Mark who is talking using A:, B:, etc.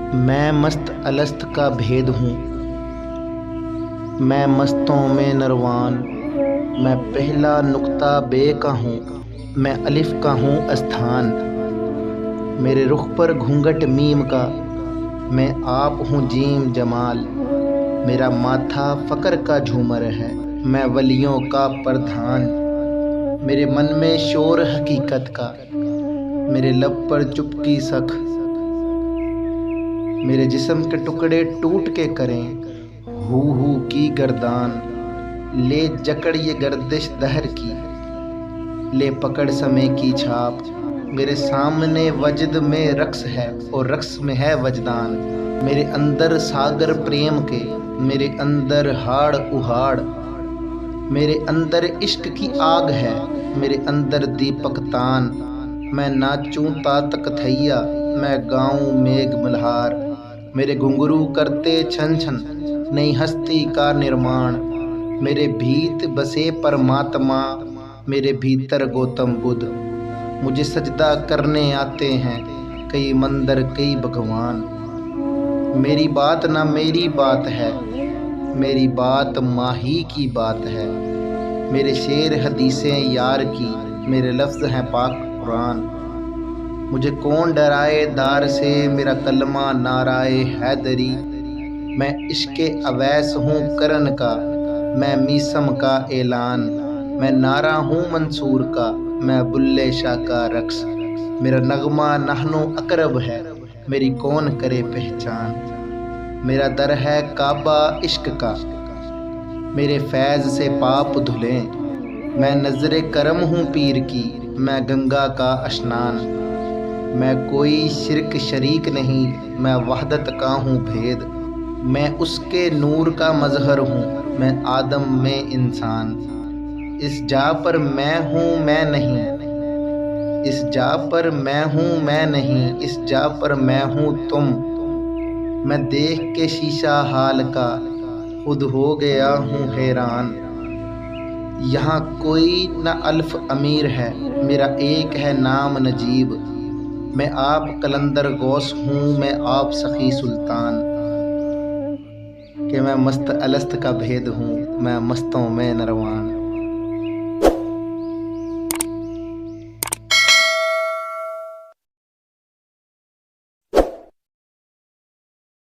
A: मैं मस्त अलस्त का भेद हूँ, मैं मस्तों में नरवान। मैं पहला नुक्ता बे का हूँ, मैं अलिफ का हूँ अस्थान। मेरे रुख पर घूंघट मीम का, मैं आप हूँ जीम जमाल। मेरा माथा फ़क्र का झूमर है, मैं वलियों का प्रधान। मेरे मन में शोर हकीकत का, मेरे लब पर चुपकी सख। मेरे जिस्म के टुकड़े टूट के करें हू की गर्दान। ले जकड़ ये गर्दिश दहर की, ले पकड़ समय की छाप। मेरे सामने वजद में रक्स है और रक्स में है वजदान। मेरे अंदर सागर प्रेम के, मेरे अंदर हाड़ उहाड़। मेरे अंदर इश्क की आग है, मेरे अंदर दीपक तान। मैं नाचूं ता तकथैया, मैं गाऊं मेघ मल्हार। मेरे घुंघरू करते छन छन, नई हस्ती का निर्माण। मेरे भीत बसे परमात्मा, मेरे भीतर गौतम बुद्ध। मुझे सजदा करने आते हैं कई मंदिर कई भगवान। मेरी बात ना मेरी बात है, मेरी बात माही की बात है। मेरे शेर हदीसें यार की, मेरे लफ्ज़ हैं पाक कुरान। मुझे कौन डराए दार से, मेरा कलमा नाराए हैदरी। मैं इश्क़े अवैस हूँ करन का, मैं मीसम का ऐलान। मैं नारा हूँ मंसूर का, मैं बुल्ले शाह का रक्स। मेरा नगमा नहनो अकरब है, मेरी कौन करे पहचान। मेरा दर है काबा इश्क का, मेरे फैज़ से पाप धुलें। मैं नज़रे करम हूँ पीर की, मैं गंगा का स्नान। मैं कोई शिरक शरीक नहीं, मैं वहदत का हूँ भेद। मैं उसके नूर का मज़हर हूँ, मैं आदम में इंसान। इस जा पर मैं हूँ मैं नहीं, इस जा पर मैं हूँ मैं नहीं, इस जा पर मैं हूँ तुम। मैं देख के शीशा हाल का खुद हो गया हूँ हैरान। यहाँ कोई न अल्फ अमीर है, मेरा एक है नाम नजीब। मैं आप कलंदर गौस हूँ, मैं आप सखी सुल्तान। कि मैं मस्त अलस्त का भेद हूँ, मैं मस्तों में नरवान।